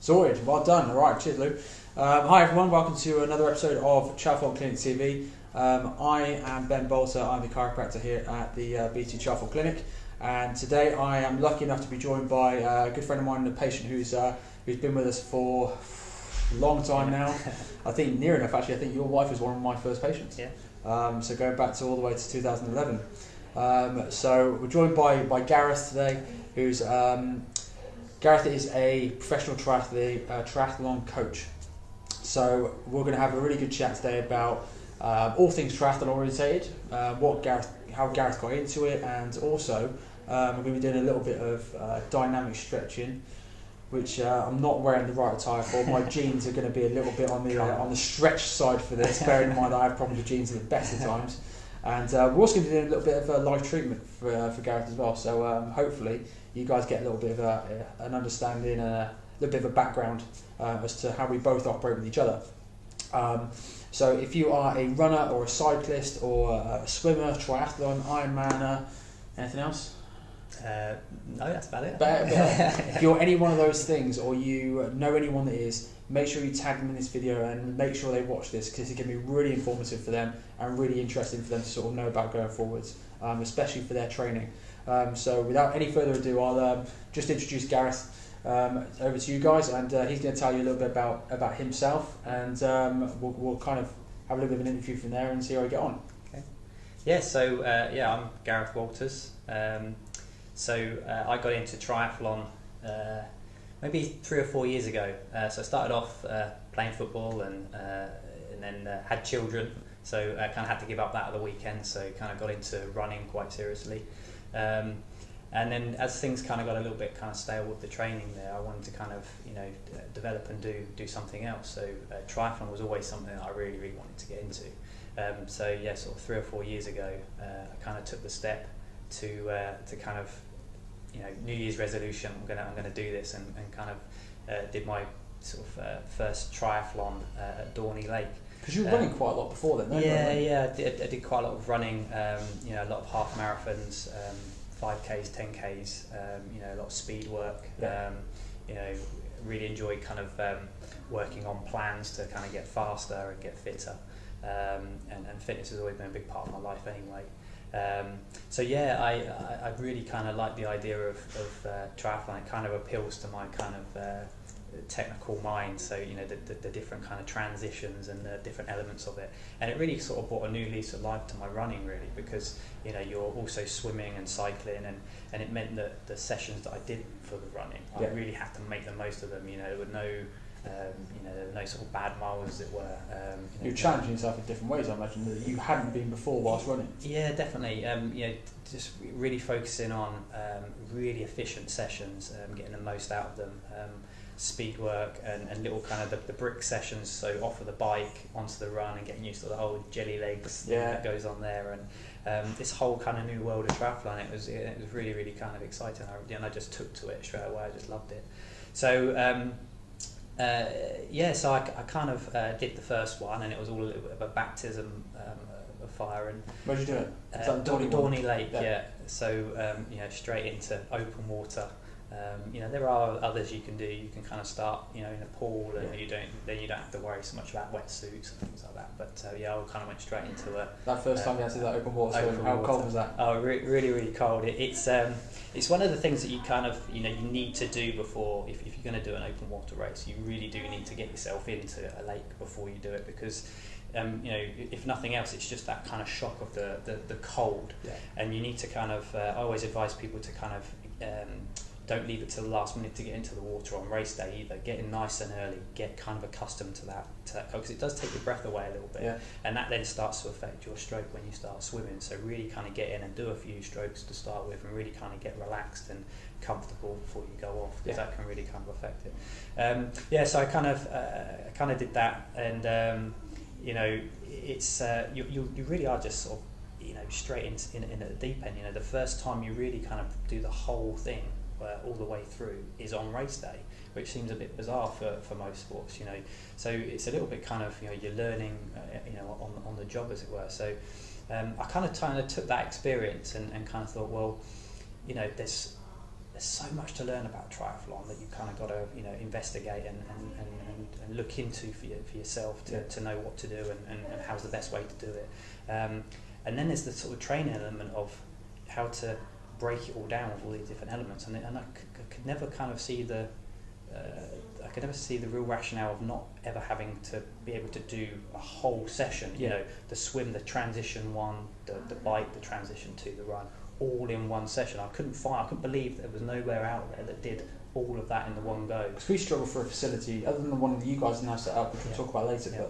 Sorted. Well done. All right. Cheers, Lou. Hi, everyone. Welcome to another episode of Chalfont Clinic TV. I am Ben Bolter. I'm the chiropractor here at the BT Chalfont Clinic. And today I am lucky enough to be joined by a good friend of mine and a patient who's been with us for a long time now. I think near enough, actually. I think your wife was one of my first patients. Yeah. So going back to all the way to 2011. So we're joined by Gareth today, who's... Gareth is a professional triathlon coach. So we're going to have a really good chat today about all things triathlon orientated, how Gareth got into it, and also we're going to be doing a little bit of dynamic stretching, which I'm not wearing the right attire for. My jeans are going to be a little bit on the stretch side for this, bearing in mind I have probably jeans at the best of times. And we're also going to be doing a little bit of a live treatment for Gareth as well. So hopefully you guys get a little bit of an understanding and a little bit of a background as to how we both operate with each other. So if you are a runner or a cyclist or a swimmer, triathlon, Ironman, anything else? No, that's about it. But if you're any one of those things, or you know anyone that is, make sure you tag them in this video and make sure they watch this, because it can be really informative for them and really interesting for them to sort of know about going forwards, especially for their training. So without any further ado, I'll just introduce Gareth over to you guys, and he's going to tell you a little bit about himself, and we'll kind of have a little bit of an interview from there and see how we get on. Okay. Yeah. So I'm Gareth Walters. So I got into triathlon maybe 3 or 4 years ago. So I started off playing football and then had children. So I kind of had to give up that at the weekend. So kind of got into running quite seriously. And then as things kind of got a little bit kind of stale with the training there, I wanted to kind of develop and do something else. So triathlon was always something that I really wanted to get into. So yeah, sort of 3 or 4 years ago, I kind of took the step to kind of New Year's resolution. I'm gonna do this, and kind of did my sort of first triathlon at Dorney Lake. Because you were running quite a lot before then, weren't you? Yeah. I did quite a lot of running. A lot of half marathons, 5Ks, 10Ks. A lot of speed work. Yeah. Really enjoyed kind of working on plans to kind of get faster and get fitter. And fitness has always been a big part of my life anyway. So yeah, I really kind of like the idea of triathlon. It kind of appeals to my kind of technical mind. So the different kind of transitions and the different elements of it, and it really sort of brought a new lease of life to my running, really, because you're also swimming and cycling, and it meant that the sessions that I did for the running, I really had to make the most of them. There were no there were no sort of bad miles, as it were. You're challenging yourself in different ways, I imagine, that you hadn't been before whilst running. Yeah, definitely. Just really focusing on really efficient sessions, getting the most out of them. Speed work and little kind of the brick sessions, so off of the bike onto the run and getting used to the whole jelly legs that goes on there, and this whole kind of new world of triathlon. It was really kind of exciting, and I just took to it straight away. I just loved it. So so I kind of did the first one, and it was all a little bit of a baptism of fire. And where'd you do it? Dorney Lake, yeah. So straight into open water. There are others you can do. You can kind of start, in a pool, and you don't have to worry so much about wetsuits and things like that. But I kind of went straight into that first time you had to do that open water. So how cold was that? Oh, really cold. It's one of the things that you kind of you need to do before, if you're going to do an open water race. You really do need to get yourself into a lake before you do it, because if nothing else, it's just that kind of shock of the cold, and you need to kind of. I always advise people to kind of. Don't leave it till the last minute to get into the water on race day either. Get in nice and early, get kind of accustomed to that because it does take your breath away a little bit, and that then starts to affect your stroke when you start swimming. So really kind of get in and do a few strokes to start with, and really kind of get relaxed and comfortable before you go off, because that can really kind of affect it. So I kind of did that, and it's you really are just sort of straight in at the deep end. The first time you really kind of do the whole thing all the way through is on race day, which seems a bit bizarre for most sports, So it's a little bit kind of you're learning, on the job, as it were. So I kind of took that experience and kind of thought, well, there's there's so much to learn about triathlon that you kind of got to investigate and look into for yourself to know what to do and how's the best way to do it. And then there's the sort of training element of how to break it all down with all these different elements. And I could never kind of see the real rationale of not ever having to be able to do a whole session. You know, the swim, the transition one, the bike, the transition two, the run, all in one session. I couldn't believe there was nowhere out there that did all of that in the one go. Because we struggle for a facility other than the one that you guys now set up, which we'll talk about later. Yeah.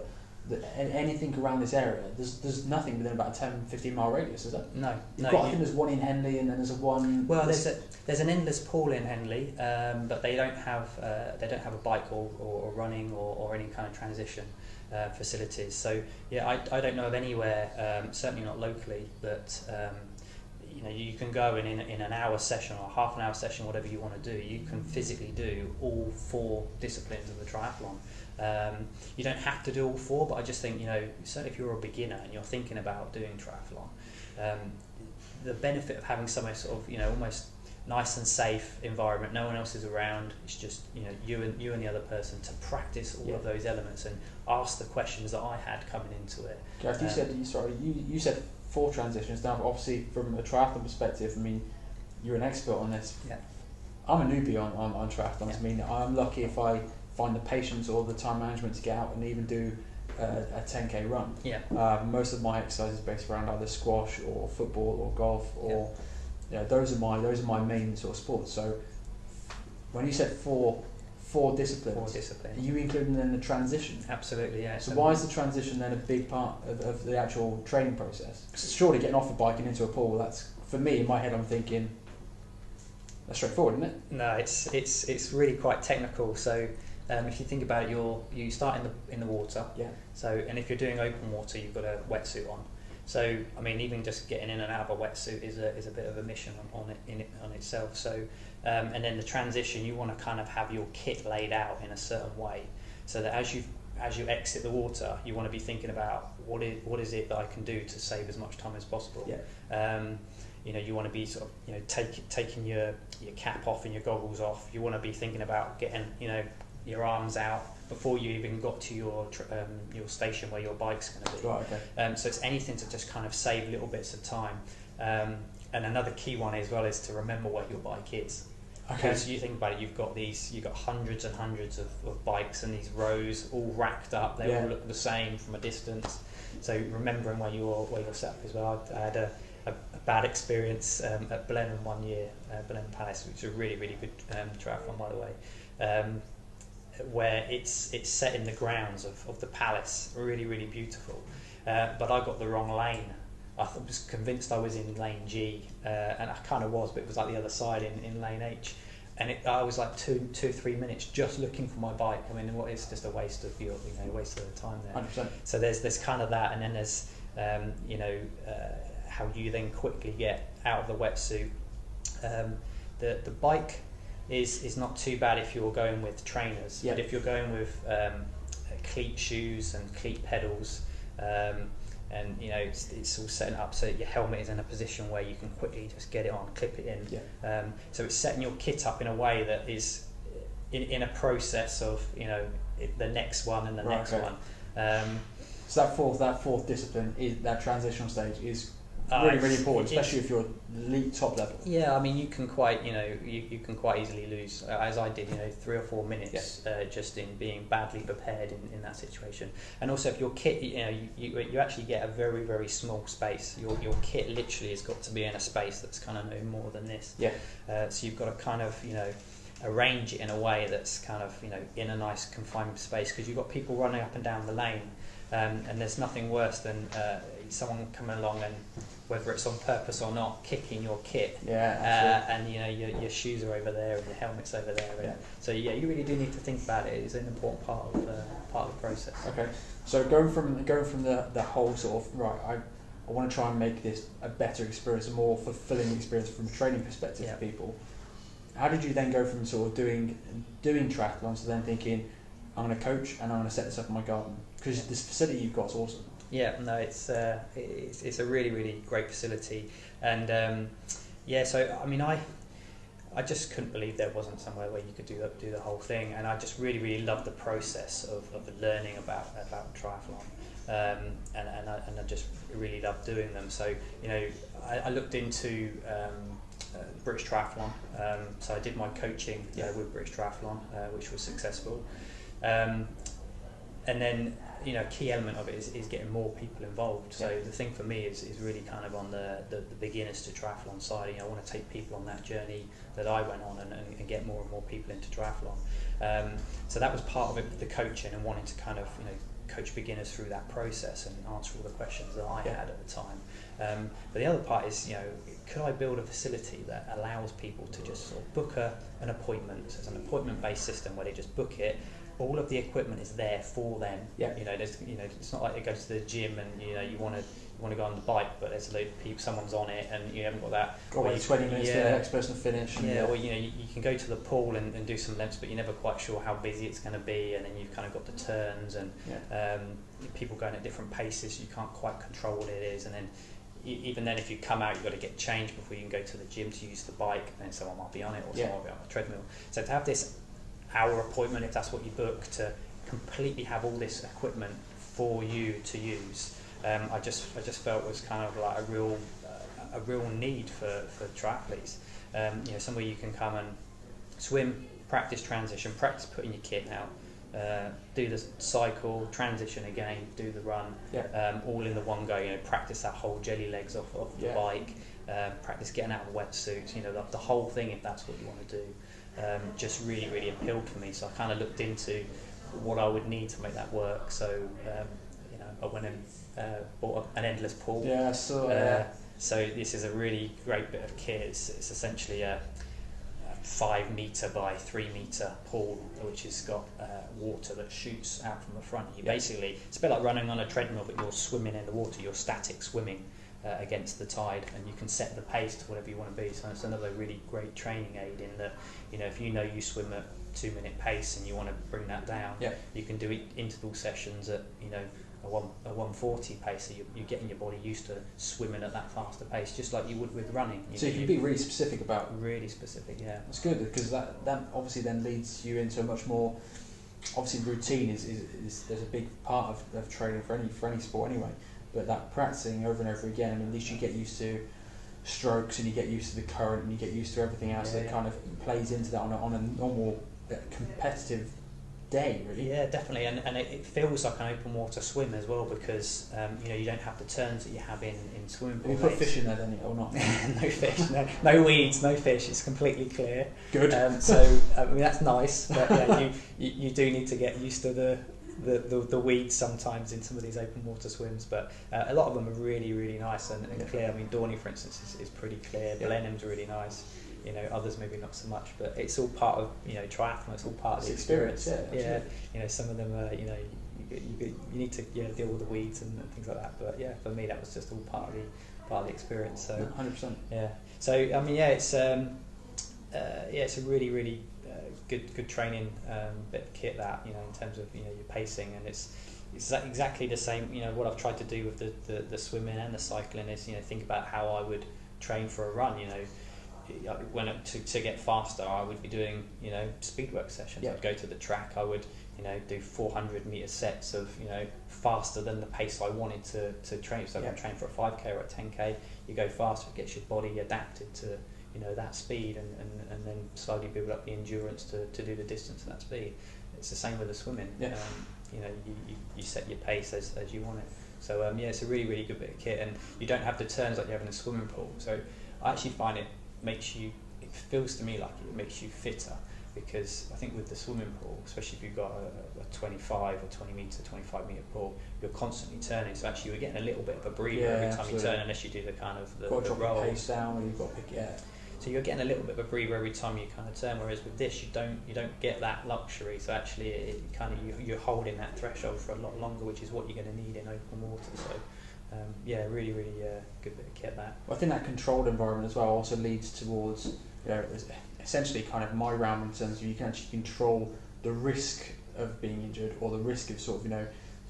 But anything around this area, there's nothing within about a 10-15 mile radius, is there? No. I think there's one in Henley, and then there's one. Well, there's an endless pool in Henley, but they don't have a bike or running or any kind of transition facilities. So yeah, I don't know of anywhere, certainly not locally, that you can go in an hour session or half an hour session, whatever you want to do. You can physically do all 4 disciplines of the triathlon. You don't have to do all 4, but I just think, certainly if you're a beginner and you're thinking about doing triathlon, the benefit of having somewhere sort of, almost nice and safe environment, no one else is around, it's just, you and the other person to practice all of those elements and ask the questions that I had coming into it. Gareth, you said 4 transitions. Now, obviously, from a triathlon perspective, I mean, you're an expert on this. Yeah. I'm a newbie on triathlons. Yeah. I mean, I'm lucky if I find the patience or the time management to get out and even do a 10k run. Yeah. Most of my exercise is based around either squash or football or golf or those are my main sort of sports. So when you said four disciplines, are you including then the transition? Absolutely, yeah. So why is the transition then a big part of the actual training process? Because surely getting off a bike and into a pool, that's, for me, in my head, I'm thinking, that's straightforward, isn't it? No, it's really quite technical. So if you think about it, you start in the water. Yeah. So, and if you're doing open water, you've got a wetsuit on. So, I mean, even just getting in and out of a wetsuit is a bit of a mission on itself. So, and then the transition, you want to kind of have your kit laid out in a certain way, so that as you exit the water, you want to be thinking about what is it that I can do to save as much time as possible. Yeah. You want to be sort of taking your cap off and your goggles off. You want to be thinking about getting your arms out before you even got to your station where your bike's going to be. Right, okay. So it's anything to just kind of save little bits of time. And another key one as well is to remember what your bike is. Okay. Because you think about it, you've got hundreds and hundreds of bikes and these rows all racked up. They all look the same from a distance. So remembering where you're set up as well. I had a bad experience at Blenheim one year, Blenheim Palace, which is a really, really good triathlon, by the way, where it's set in the grounds of the palace, really, really beautiful. But I got the wrong lane. I was convinced I was in lane G, and I kind of was, but it was like the other side in lane H. And I was like 2-3 minutes just looking for my bike. I mean, it's just a waste of waste of the time there. 100%. So there's kind of that, and then there's how you then quickly get out of the wetsuit. The bike is not too bad if you're going with trainers, but if you're going with cleat shoes and cleat pedals, and it's all set up so that your helmet is in a position where you can quickly just get it on, clip it in. So it's setting your kit up in a way that is in a process of the next one and the next one. So that fourth discipline, that transitional stage, is really, really important, especially if you're elite top level. Yeah, I mean, you can quite easily lose, as I did, 3 or 4 minutes, just in being badly prepared in that situation. And also, if your kit, you actually get a very, very small space. Your kit literally has got to be in a space that's kind of no more than this. Yeah. So you've got to kind of arrange it in a way that's kind of in a nice confined space, because you've got people running up and down the lane. And there's nothing worse than someone coming along and, whether it's on purpose or not, kicking your kit. And your shoes are over there and your helmet's over there. And so you really do need to think about it. It's an important part of the process. Okay. So going from the whole sort of I want to try and make this a better experience, a more fulfilling experience from a training perspective for people. How did you then go from sort of doing triathlons to then thinking, I'm going to coach and I'm going to set this up in my garden? Because this facility you've got is awesome. Yeah, no, it's a really, really great facility, and so I mean, I just couldn't believe there wasn't somewhere where you could do the whole thing, and I just really loved the process of learning about triathlon, and I just really loved doing them. So I looked into British Triathlon, so I did my coaching with British Triathlon, which was successful, and then a key element of it is getting more people involved. So the thing for me is really kind of on the beginners to triathlon side. I want to take people on that journey that I went on and get more and more people into triathlon. So that was part of it, the coaching, and wanting to kind of coach beginners through that process and answer all the questions that I had at the time. But the other part is, could I build a facility that allows people to just sort of book an appointment? So it's an appointment-based system where they just book it. All of the equipment is there for them. There's, it's not like they go to the gym and you want to go on the bike, but there's a load of people, someone's on it, and you haven't got that. Or wait 20 minutes for the next person to finish. Or you can go to the pool and do some lengths, but you're never quite sure how busy it's going to be, and then you've kind of got the turns and people going at different paces. You can't quite control what it is, and then even then, if you come out, you've got to get changed before you can go to the gym to use the bike, and then someone might be on it or someone might be on the treadmill. So to have this hour appointment, if that's what you book, to completely have all this equipment for you to use, I just felt was kind of like a real need for triathletes. Somewhere you can come and swim, practice transition, practice putting your kit out, do the cycle, transition again, do the run, all in the one go. Practice that whole jelly legs off the bike, practice getting out of the wetsuits. The whole thing, if that's what you want to do. Just really appealed for me. So I kind of looked into what I would need to make that work. So I went and bought an endless pool. Yeah, I saw. So this is a really great bit of kit. It's essentially a 5 metre by 3 metre pool, which has got water that shoots out from the front. Basically, it's a bit like running on a treadmill, but you're swimming in the water. You're static swimming against the tide, and you can set the pace to whatever you want to be. So it's another really great training aid in that, if you swim at 2-minute pace and you want to bring that down, you can do interval sessions at a 140 pace. So you're getting your body used to swimming at that faster pace, just like you would with running. So you can be really specific about. Really specific, yeah. That's good, because that obviously then leads you into a much more. Obviously, routine is there's a big part of training for any sport anyway. But that practicing over and over again, at least you get used to strokes, and you get used to the current, and you get used to everything else that kind of plays into that on a normal competitive day, really. Yeah, definitely, and it feels like an open water swim as well, because you don't have the turns that you have in swimming pools. You put fish in there, then, or not? No fish, no weeds, no fish. It's completely clear. Good. So that's nice, but you do need to get used to the weeds sometimes in some of these open water swims, but a lot of them are really nice and clear. I mean, Dorney, for instance, is pretty clear. Blenheim's really nice. Others maybe not so much, but it's all part of triathlon. It's all part of the experience. Some of them are you need to deal with the weeds and things like that. But for me, that was just all part of the experience. So 100%. Yeah. So I mean, it's a really good training bit of kit that in terms of your pacing, and it's exactly the same. What I've tried to do with the swimming and the cycling is think about how I would train for a run. When to get faster, I would be doing speed work sessions. I'd go to the track. I would do 400 meter sets of faster than the pace I wanted to train. So if I'm training for a 5k or a 10k, you go faster. It gets your body adapted to that speed, and then slowly build up the endurance to do the distance at that speed. It's the same with the swimming. You set your pace as you want it. So it's a really good bit of kit, and you don't have the turns like you have in a swimming pool. So I actually find it feels to me like it makes you fitter, because I think with the swimming pool, especially if you've got a 25 or 20 metre, 25 metre pool, you're constantly turning, so actually you're getting a little bit of a breather every time you turn, unless you do the kind of the drop roll. Your pace down, and you've got to pick it up. So you're getting a little bit of a breather every time you kind of turn, whereas with this you don't get that luxury. So actually you're holding that threshold for a lot longer, which is what you're going to need in open water. So really good bit of kit that. Well, I think that controlled environment as well also leads towards essentially kind of my realm in terms of you can actually control the risk of being injured, or the risk of sort of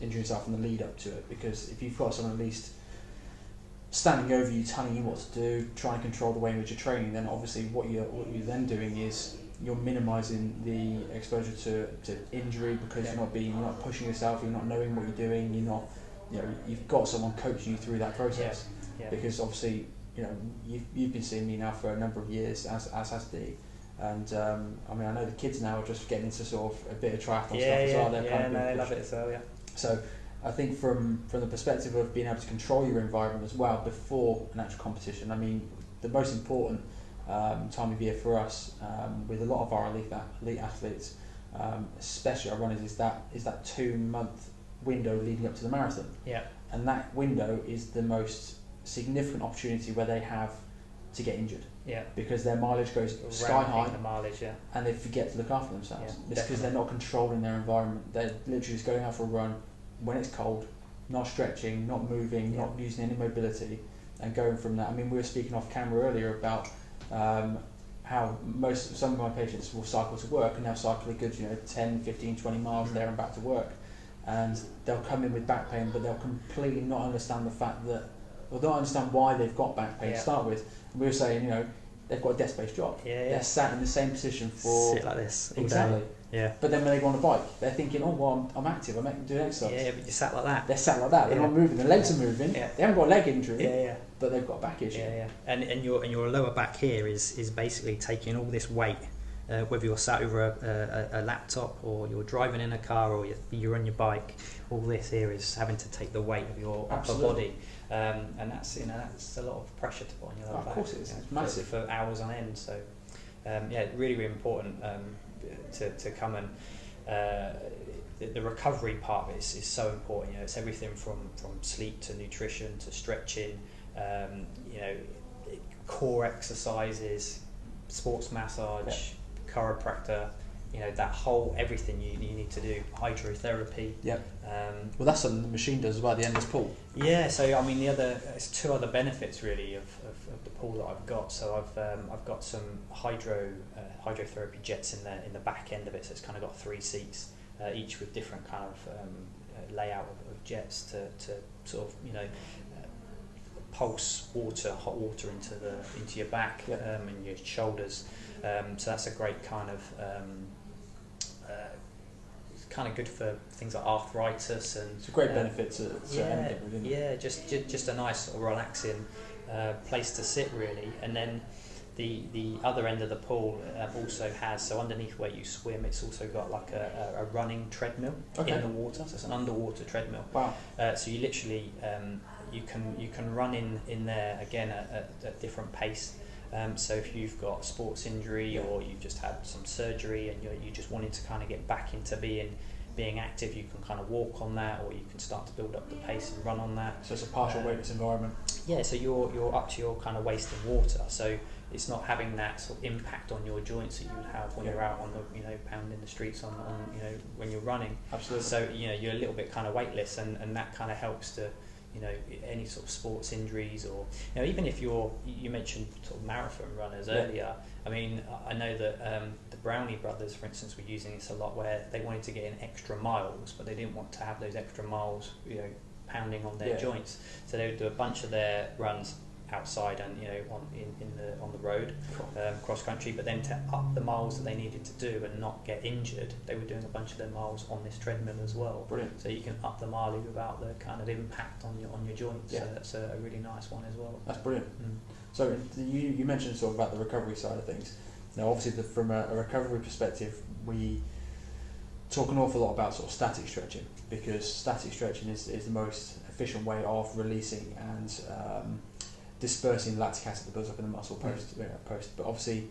injuring yourself in the lead up to it, because if you've got someone at least standing over you, telling you what to do, trying to control the way in which you're training, then obviously what you're then doing is you're minimising the exposure to injury, because you're not pushing yourself, you're not knowing what you're doing, you've got someone coaching you through that process. Because obviously, you've been seeing me now for a number of years, as has Dee. And I know the kids now are just getting into sort of a bit of triathlon stuff as well. They love it as well. So I think from the perspective of being able to control your environment as well before an actual competition, the most important time of year for us, with a lot of our elite athletes, especially our runners, is that 2-month window leading up to the marathon. And that window is the most significant opportunity where they have to get injured. Because their mileage goes sky high, and they forget to look after themselves. It's because they're not controlling their environment. They're literally just going out for a run when it's cold, not stretching, not moving, not using any mobility, and going from that. We were speaking off camera earlier about how some of my patients will cycle to work, and they'll cycle a good 10, 15, 20 miles there and back to work, and they'll come in with back pain, but they'll completely not understand the fact that, or don't understand why they've got back pain to start with. And we were saying, they've got a desk-based job. They're sat in the same position for... Sit like this. Exactly. But then when they go on a bike, they're thinking, oh, well, I'm active, I'm doing exercise. But you're sat like that. They're sat like that, they're not moving, their legs are moving, they haven't got a leg injury, but they've got a back issue. And your lower back here is basically taking all this weight, whether you're sat over a laptop, or you're driving in a car, or you're on your bike. All this here is having to take the weight of your upper body, and that's a lot of pressure to put on your lower back. Of course it is. It's massive for hours on end. So really, really important to come and the recovery part of it is so important. It's everything from sleep to nutrition to stretching, core exercises, sports massage, chiropractor, that whole everything you need to do, hydrotherapy. Well, that's something the machine does as well, the endless pool. So it's 2 other benefits really of the pool that I've got. So I've got some hydrotherapy jets in the back end of it. So it's kind of got 3 seats, each with different kind of layout of jets to sort of pulse hot water into your back and your shoulders. So that's a great kind of good for things like arthritis, and it's a great benefit to anything, really. Just a nice sort of relaxing place to sit really. And then the other end of the pool also has, so underneath where you swim, it's also got like a running treadmill in the water. So it's an underwater treadmill. Wow. So you literally you can run in there again at different pace. So if you've got a sports injury, or you've just had some surgery and you're just wanting to kind of get back into being active, you can kind of walk on that, or you can start to build up the pace and run on that. So it's a partial weightless environment. So you're up to your kind of waist in water. So it's not having that sort of impact on your joints that you would have when you're out on the pounding the streets on when you're running. Absolutely. So you're a little bit kind of weightless, and that kind of helps to any sort of sports injuries, or even if you mentioned sort of marathon runners earlier. I know that the Brownie brothers, for instance, were using this a lot, where they wanted to get in extra miles, but they didn't want to have those extra miles pounding on their joints, so they would do a bunch of their runs outside and on the road, cross country, but then to up the miles that they needed to do and not get injured, they were doing a bunch of their miles on this treadmill as well. Brilliant. So you can up the mileage without the kind of impact on your joints. So that's a really nice one as well. That's brilliant. So you mentioned sort of about the recovery side of things. Now obviously from a recovery perspective, we talk an awful lot about sort of static stretching, because static stretching is the most efficient way of releasing and dispersing lactic acid that builds up in the muscle post. But obviously,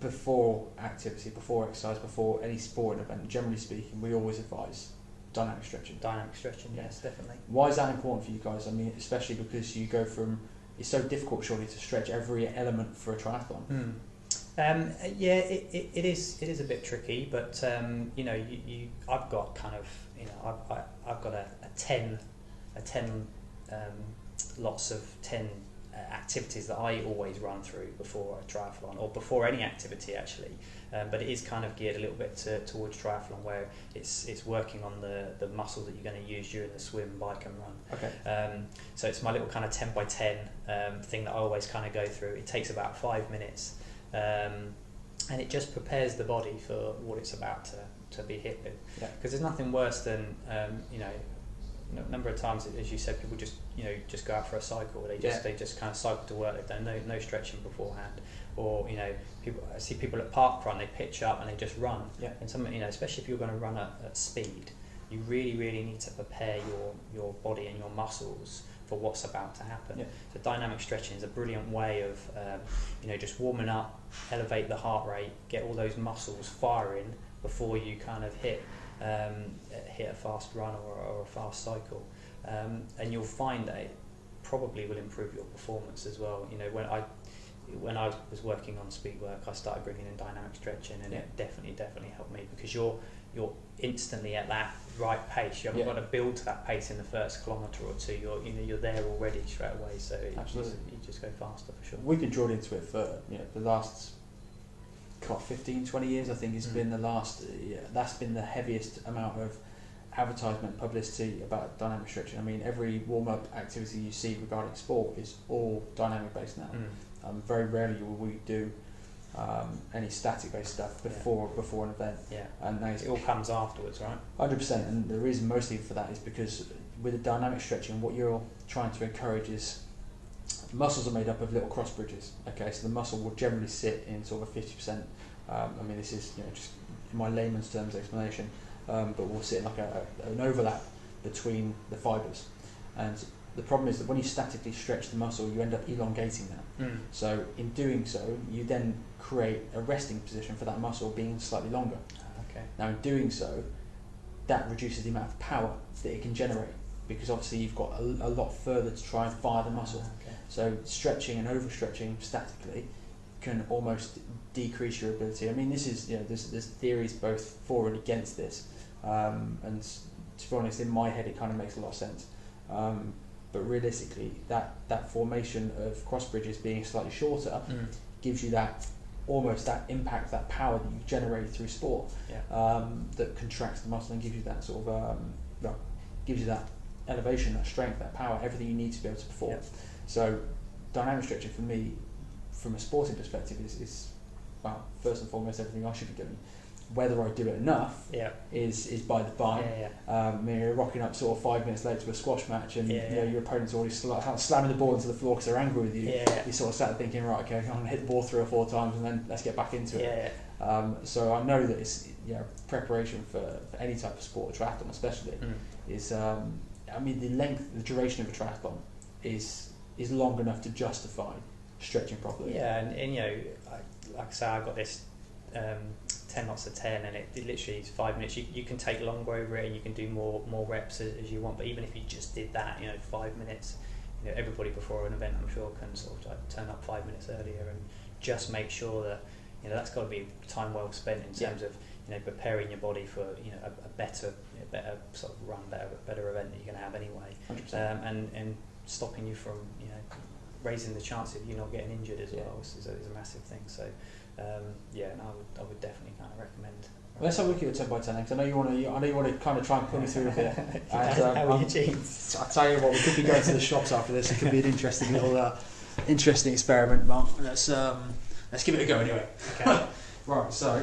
before activity, before exercise, before any sporting event, generally speaking, we always advise dynamic stretching. Yes, definitely. Why is that important for you guys? Especially because you go from, it's so difficult surely to stretch every element for a triathlon. It is a bit tricky, but I've got kind of I've got a 10 lots of 10 activities that I always run through before a triathlon, or before any activity actually, but it is kind of geared a little bit towards triathlon, where it's working on the muscles that you're going to use during the swim, bike and run. Okay. So it's my little kind of 10 by 10 thing that I always kind of go through. It takes about 5 minutes, and it just prepares the body for what it's about to be hit with. Because there's nothing worse than a number of times, as you said, people just go out for a cycle. They just kind of cycle to work. They've done no stretching beforehand, or I see people at park run. They pitch up and they just run. And some, especially if you're going to run at speed, you really need to prepare your body and your muscles for what's about to happen. So dynamic stretching is a brilliant way of just warming up, elevate the heart rate, get all those muscles firing before you kind of hit a fast run or a fast cycle, and you'll find that it probably will improve your performance as well. When I was working on speed work, I started bringing in dynamic stretching, and it definitely helped me, because you're instantly at that right pace. You haven't got to build to that pace in the first kilometre or two. You're there already straight away, so you just go faster for sure. We've been drawn into it for the last 15-20 years. I think it's been the last. That's been the heaviest amount of advertisement publicity about dynamic stretching. I mean, every warm-up activity you see regarding sport is all dynamic based now. Very rarely will we do any static based stuff before an event. And it all comes afterwards, right? 100%. And the reason mostly for that is because with the dynamic stretching, what you're trying to encourage is muscles are made up of little cross bridges. Okay, so the muscle will generally sit in sort of a 50%. I mean, this is just in my layman's terms explanation, but we'll sit in like an overlap between the fibres. And the problem is that when you statically stretch the muscle, you end up elongating that. So in doing so, you then create a resting position for that muscle being slightly longer. Now in doing so, that reduces the amount of power that it can generate, because obviously you've got a lot further to try and fire the muscle. So stretching and overstretching statically can almost decrease your ability. I mean, this is there's theories both for and against this, and to be honest, in my head it kind of makes a lot of sense. But realistically, that formation of cross bridges being slightly shorter gives you that impact, that power that you generate through sport, that contracts the muscle and gives you that sort of gives you that elevation, that strength, that power, everything you need to be able to perform. So dynamic stretching for me, from a sporting perspective, is first and foremost everything I should be doing. Whether I do it enough is by the by. You're rocking up sort of 5 minutes late to a squash match, and your opponent's already slamming the ball into the floor because they're angry with you. You sort of sat thinking, right, okay, I'm going to hit the ball 3 or 4 times and then let's get back into it. So I know that it's preparation for any type of sport, triathlon especially, is I mean, the duration of a triathlon is long enough to justify stretching properly. And like I say, I got this 10 lots of 10, and it literally is 5 minutes. You can take longer over it, and you can do more reps as you want, but even if you just did that, 5 minutes, everybody before an event, I'm sure, can sort of turn up 5 minutes earlier and just make sure that that's got to be time well spent in terms of preparing your body for a better sort of run, better event that you're going to have anyway, and stopping you from raising the chance of you not getting injured as well is a massive thing. So and I would definitely kind of recommend. Let's have a look at your 10 by 10, because I know you want to kind of try and pull me through a bit. How are your jeans? I'll tell you what, we could be going to the shops after this. It could be an interesting little interesting experiment, Mark. Let's give it a go anyway. Okay. Right, so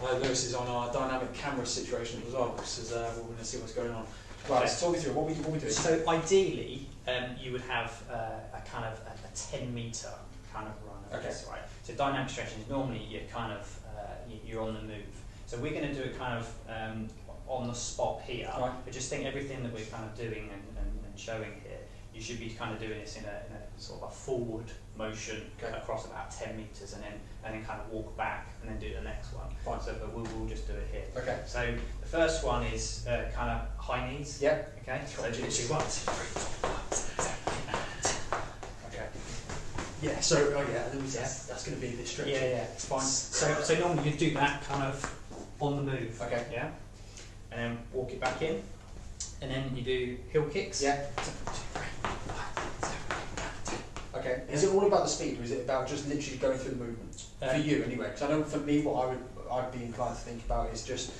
Lewis is on our dynamic camera situation as well, because we're going to see what's going on. Right, so talk me through what we doing. So ideally, you would have a kind of a 10 metre kind of run. Right. So dynamic stretching is normally you're on the move. So we're going to do it kind of on the spot here. Right. But just think everything that we're kind of doing and showing here, you should be kind of doing this in a sort of a forward motion across about 10 metres, and then kind of walk back and then do the next one. Fine. So but we'll just do it here. Okay. So the first one is kind of high knees. Yeah. Okay. So literally 1, 2, 3, 4, 5, 6, 7, 8, 9, 10. Okay. Yeah. So that's going to be a bit stretchy. It's fine. So normally you do that kind of on the move. Okay. Yeah. And then walk it back in, and then you do heel kicks. Yeah. 7, 2, 3, 4, 5, 6, 7, 8, 9, Okay. Is it all about the speed, or is it about just literally going through the movement? For you, anyway. Because I know for me, what I'd be inclined to think about is just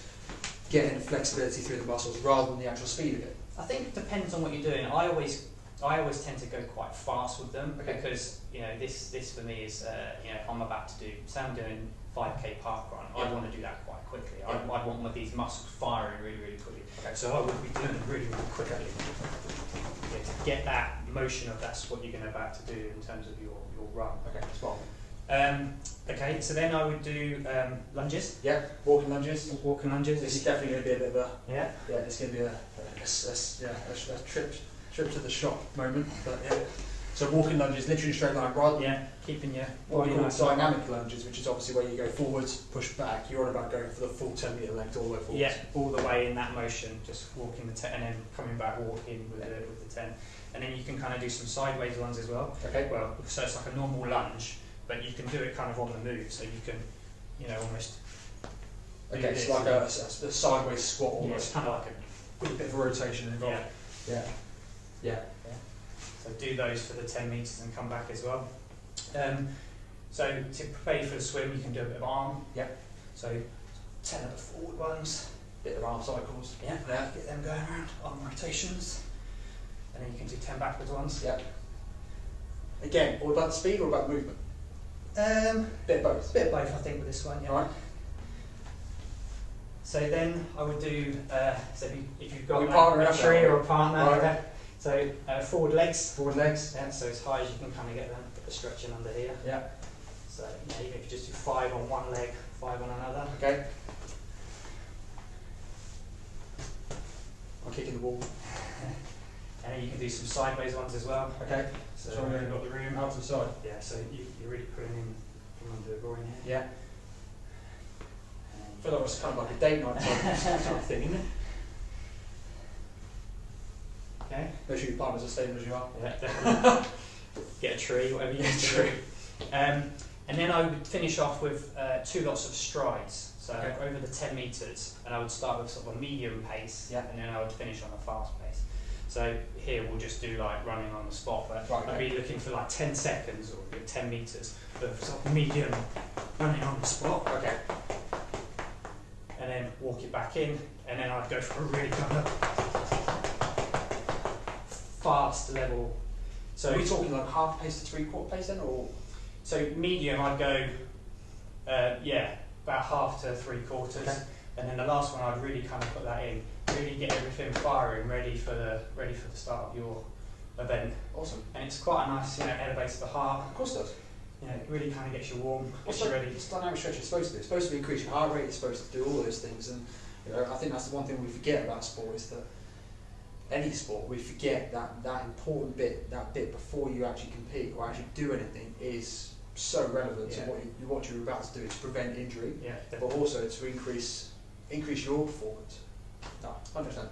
getting flexibility through the muscles rather than the actual speed of it. I think it depends on what you're doing. I always tend to go quite fast with them because this for me is if I'm about to do, say I'm doing 5k park run, I want to do that quite quickly. I'd want one of these muscles firing really, really quickly. Okay. So I would be doing it really, really quickly to get that motion of that's what you're about to do in terms of your run. Okay, spot on. Okay, so then I would do lunges. Yeah, walking lunges. Walking lunges. This is definitely going to be a bit of a it's going to be a trip to the shop moment. But yeah, so walking lunges, literally straight line, right? Keeping your what we call dynamic lunges, which is obviously where you go forwards, push back. You're on about going for the full 10 metre length all the way forwards. Yeah, all the way in that motion, just walking the 10 and then coming back, walking with the 10. And then you can kind of do some sideways ones as well. Okay. Well, so it's like a normal lunge, but you can do it kind of on the move, so you can, almost. Okay, it's like a sideways squat almost. Yeah, it's kind of like with a bit of a rotation involved. Yeah. So do those for the 10 metres and come back as well. So to prepare you for the swim, you can do a bit of arm. Yeah. So 10 of the forward ones. Bit of arm cycles. Yeah. Get them going around. Arm rotations. And then you can do 10 backwards ones. Yeah. Again, all about the speed or about movement? Bit of both. Bit of both, I think, with this one. Yeah. All right. So then I would do. So if you've got a tree or a partner. Right. Okay. So forward legs. Forward legs. Yeah. So as high as you can kind of get them. Put the stretching under here. Yeah. So even if you just do 5 on one leg, 5 on another. Okay. I'm kicking the wall. And then you can do some sideways ones as well. Okay. So we've got the room out to the side. Yeah. So you're really putting in from under the groin here. Yeah. I feel like it's kind of like a date night type of thing, isn't it? Okay. Make sure your partner's the same as you are. Yeah, definitely. Get a tree, whatever you need to do. And then I would finish off with 2 lots of strides. So over the 10 metres, and I would start with sort of a medium pace, and then I would finish on a fast pace. So here we'll just do like running on the spot, but I'd be looking for like 10 seconds or 10 metres of sort of medium running on the spot. Okay. And then walk it back in, and then I'd go for a really kind of fast level. So are we talking like half pace to 3/4 pace then, or? So medium, I'd go, about half to 3/4, and then the last one I'd really kind of put that in, really get everything firing, ready for the start of your event. Awesome. And it's quite a nice, elevates the heart. Of course it does. It really kind of gets you warm, gets you ready. It's dynamic stretching. It's supposed to increase your heart rate. It's supposed to do all those things, and I think that's the one thing we forget about sport is that any sport we forget that important bit, that bit before you actually compete or actually do anything is so relevant to what you're about to do to prevent injury, but also to increase your performance. No, 100%.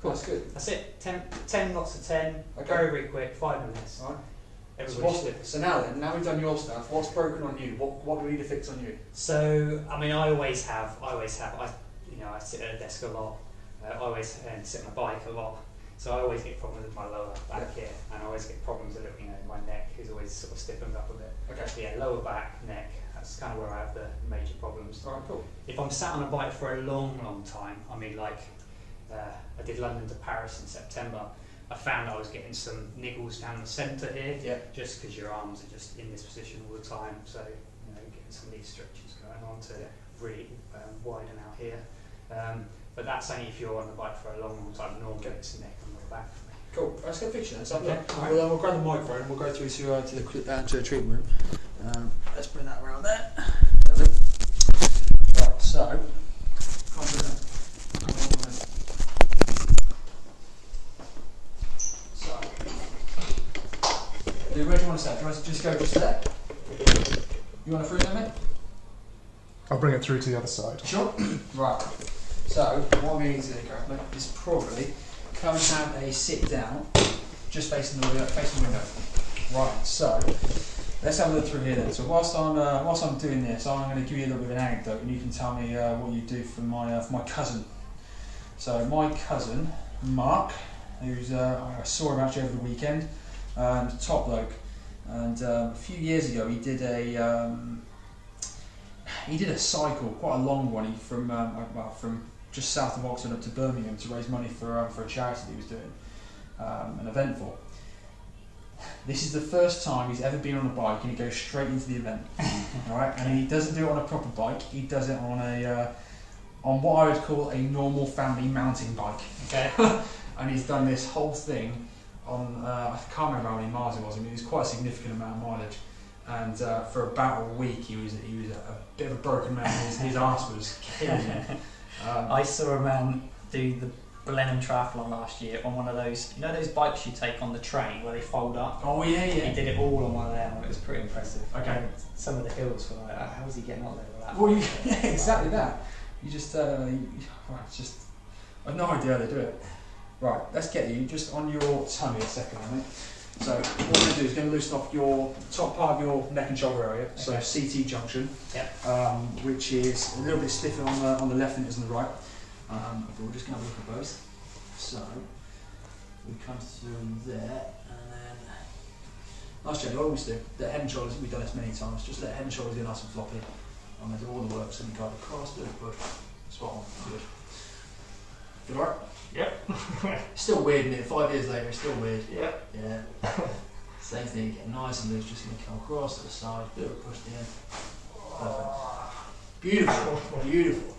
Cool. That's good. That's it. 10 lots of 10. Okay. Very, very quick. 5 minutes. All right. So now we've done your stuff. What's broken on you? What do we need to fix on you? So I always have. I sit at a desk a lot. I always sit on a bike a lot. So I always get problems with my lower back here, and I always get problems with my neck is always sort of stiffened up a bit. Okay. So yeah, lower back, neck. That's kind of where I have the major problems. All right, cool. If I'm sat on a bike for a long, long time, I did London to Paris in September. I found I was getting some niggles down the centre here, just because your arms are just in this position all the time. So getting some of these stretches going on to really widen out here. But that's only if you're on the bike for a long, long time. Normally it's neck and lower back for me. Cool. Let's get a picture then. So right. We'll grab the microphone and we'll go through to the treatment room. Let's bring that around there. Right. So. Where do you want to start? Do you want to just go just there? You want to freeze on it? I'll bring it through to the other side. Sure. Right. So, what we need to do, Gareth, is probably come and have a sit down, just facing the window. Right. So, let's have a look through here then. So, whilst I'm doing this, I'm going to give you a little bit of an anecdote, and you can tell me what you do for my cousin. So, my cousin Mark, who's I saw him actually over the weekend. Top bloke. And a few years ago, he did a cycle, quite a long one, from just south of Oxford up to Birmingham to raise money for a charity that he was doing an event for. This is the first time he's ever been on a bike, and he goes straight into the event. All right, and he doesn't do it on a proper bike. He does it on what I would call a normal family mountain bike. Okay. And he's done this whole thing on I can't remember how many miles it was. I mean, it was quite a significant amount of mileage. And for about a week, he was a bit of a broken man. His arse was killing him. I saw a man do the Blenheim Triathlon last year on one of those, you know, those bikes you take on the train where they fold up. Oh yeah. He did it all on one of them, and it was pretty impressive. Okay. And some of the hills were like, how was he getting up there with that? Well, yeah, exactly that. You just, I've no idea how they do it. Right, let's get you just on your tummy a second, mate. So what we're going to do is going to loosen off your top part of your neck and shoulder area, okay. So CT junction, yep. Which is a little bit stiffer on the left than it is on the right. But we're just going to have a look at both. So we come through there, and then nice job. You always do. The head and shoulders. We've done this many times. Just let head and shoulders go nice and floppy. I'm going to do all the work. So we go across, do a push, spot on. Good. Good, alright? Yep. Still weird, isn't it? 5 years later, it's still weird. Yep. Yeah. Same thing, get nice and loose, just going to come across to the side, bit of a push at the end. Perfect. Beautiful, beautiful.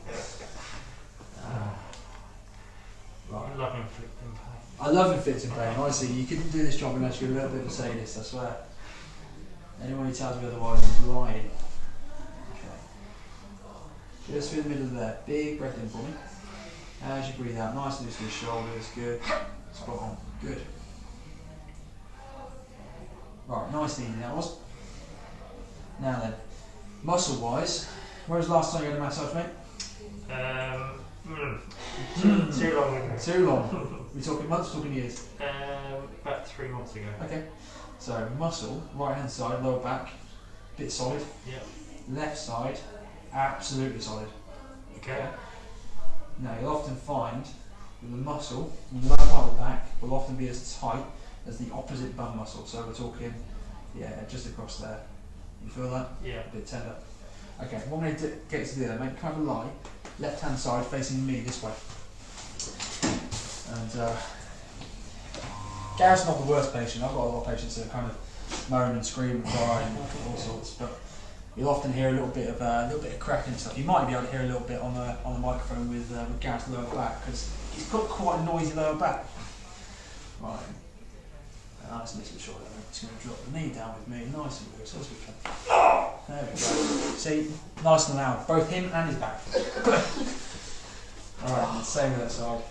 Right. I love inflicting pain. I love inflicting pain, honestly. You couldn't do this job unless you're a little bit of a sadist, I swear. Anyone who tells me otherwise is lying. Okay. Just through the middle of there. Big breath in for me. As you breathe out, nice and loose to the shoulders, good. Spot on, good. Right, nice and easy that was. Now then, muscle wise, when was the last time you had a massage, mate? Too long ago. Too long. We're talking months, talking years? About 3 months ago. Okay. So, muscle, right hand side, lower back, bit solid. Yep. Left side, absolutely solid. Okay. Now, you'll often find that the muscle, the lower part of the back, will often be as tight as the opposite bum muscle. So we're talking, yeah, just across there. You feel that? Yeah. A bit tender. Okay, what I'm going to get you to do then, mate, kind of lie, left hand side facing me this way. And Gareth's not the worst patient. I've got a lot of patients that kind of moan and scream and cry and all sorts, but you'll often hear a little bit of cracking and stuff. You might be able to hear a little bit on the microphone with Gareth's lower back, because he's got quite a noisy lower back. Right. Nice and making sure that I'm just going to drop the knee down with me, nice and loose as we can. There we go. See, nice and loud, both him and his back. Alright, and same with that side.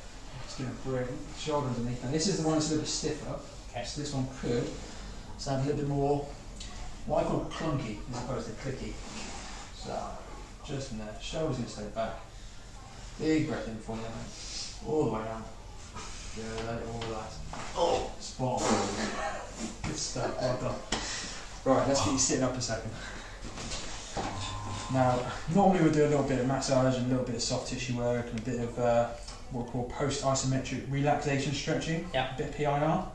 Just going to bring the shoulder underneath. Now this is the one that's a little bit stiffer, okay. So this one could sound a little bit more, what I call clunky as opposed to clicky. So, just from there, shoulders going to stay back. Big breath in for you, all the way down. Good, all that. Oh, spot on. Good stuff, well done. Right, let's get you sitting up a second. Now, normally we do a little bit of massage and a little bit of soft tissue work and a bit of what we call post-isometric relaxation stretching, yeah. A bit of PIR.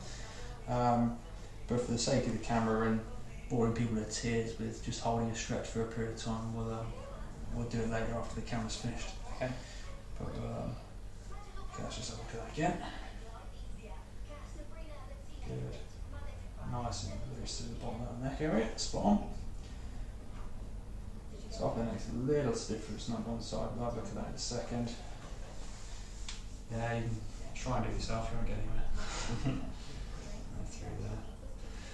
But for the sake of the camera and boring people to tears with just holding a stretch for a period of time, we'll do it later after the camera's finished. Okay. But, okay, let's just have a look at that again. Good. Nice and loose to the bottom of the neck area, spot on. Top of the neck's a little stiffer, it's not one side, we'll have a look at that in a second. Yeah, you can try and do it yourself, you won't get anywhere. Through there.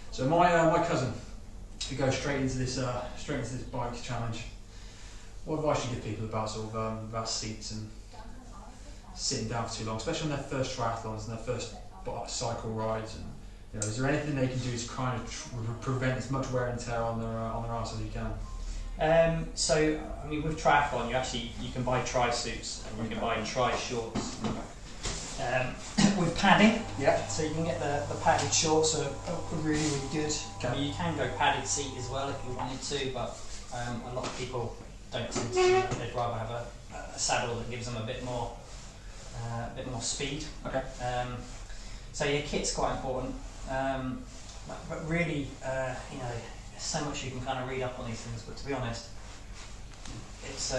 So my cousin, if you go straight into this bike challenge, what advice do you give people about sort of about seats and sitting down for too long, especially on their first triathlons and their first cycle rides? And you know, is there anything they can do to kind of prevent as much wear and tear on their arse as you can? So, I mean, with triathlon, you can buy tri suits and you can buy tri shorts. With padding, yeah. So you can get the padded shorts are really, really good. Okay. I mean, you can go padded seat as well if you wanted to, but a lot of people don't tend to. They'd rather have a saddle that gives them a bit more speed. Okay. So your kit's quite important. But really, you know, there's so much you can kind of read up on these things. But to be honest, it's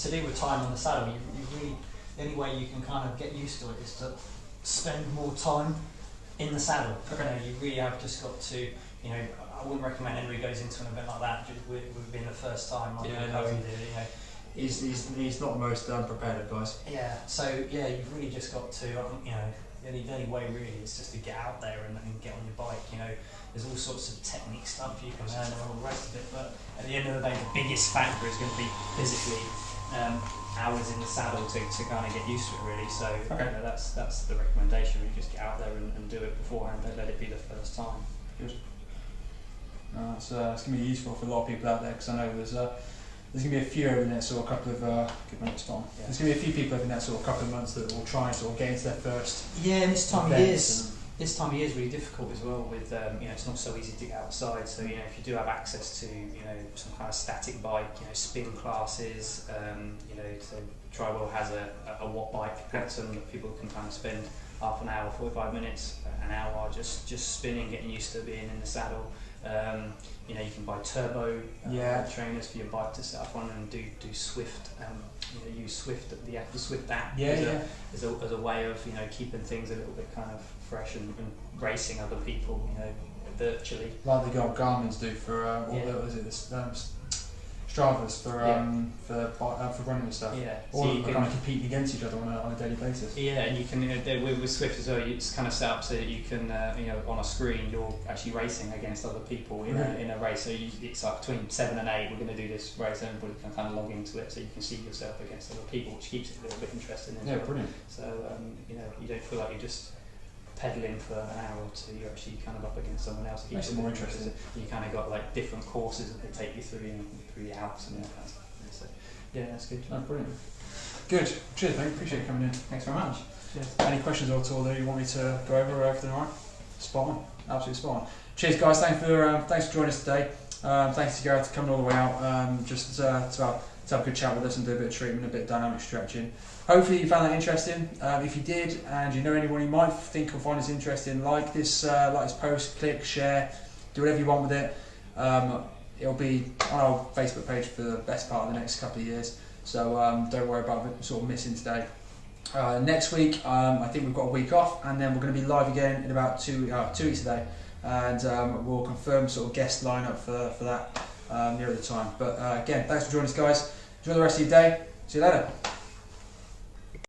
to do with time on the saddle. You really, the only way you can kind of get used to it is to spend more time in the saddle. Okay. You know, you really have just got to, you know, I wouldn't recommend anybody goes into an event like that just within the first time. Like Yeah, you no. did, you know. He's not the most prepared of guys. Yeah, so yeah, you've really just got to, you know, the only way really is just to get out there and get on your bike. You know, there's all sorts of technique stuff you can learn and all the rest of it, but at the end of the day, the biggest factor is going to be physically hours in the saddle to kind of get used to it really. So Okay. you know, that's the recommendation. You just get out there and do it beforehand. Don't let it be the first time. Good. It's going to be useful for a lot of people out there, because I know there's going to be a few over the next sort of couple of good minutes on. Yeah. There's going to be a few people over the next sort of couple of months that will try and sort of get into their first Yeah, and this time of events year. This time of year is really difficult as well. With you know, it's not so easy to get outside. So you know, if you do have access to some kind of static bike, spin classes, so Triwell has a watt bike pattern that people can kind of spend half an hour, 45 minutes, an hour just spinning, getting used to being in the saddle. You can buy turbo trainers for your bike to set up on and do Swift. Use Swift, the Swift app as a way of keeping things a little bit kind of fresh and racing other people virtually. Like the Garmin's do for Stravas for running and stuff. Yeah, All so of you them can are kind of competing against each other on a daily basis. Yeah, and you can with Swift as well. It's kind of set up so that you can on a screen you're actually racing against other people in a race. So it's like between 7 and 8. We're going to do this race. Everybody can kind of log into it, so you can see yourself against other people, which keeps it a little bit interesting. Yeah, brilliant. So you don't feel like you're just pedaling for an hour or two. You're actually kind of up against someone else. It Makes keeps it more interesting. You kind of got like different courses that they take you through the Alps and all that kind of stuff. So yeah, that's good. Oh, brilliant. Good. Cheers, mate. Appreciate you coming in. Thanks very much. Cheers. Any questions at all there you want me to go over? Everything all right? Spot on. Absolutely spot on. Cheers, guys. Thanks for joining us today. Thanks to Gareth for coming all the way out just to have a good chat with us and do a bit of treatment, a bit of dynamic stretching. Hopefully you found that interesting. If you did, and you know anyone you might think will find this interesting, like this post, click, share, do whatever you want with it. It'll be on our Facebook page for the best part of the next couple of years. So don't worry about sort of missing today. Next week, I think we've got a week off, and then we're going to be live again in about 2 weeks today, and we'll confirm sort of guest lineup for that near the time. But again, thanks for joining us, guys. Enjoy the rest of your day. See you later.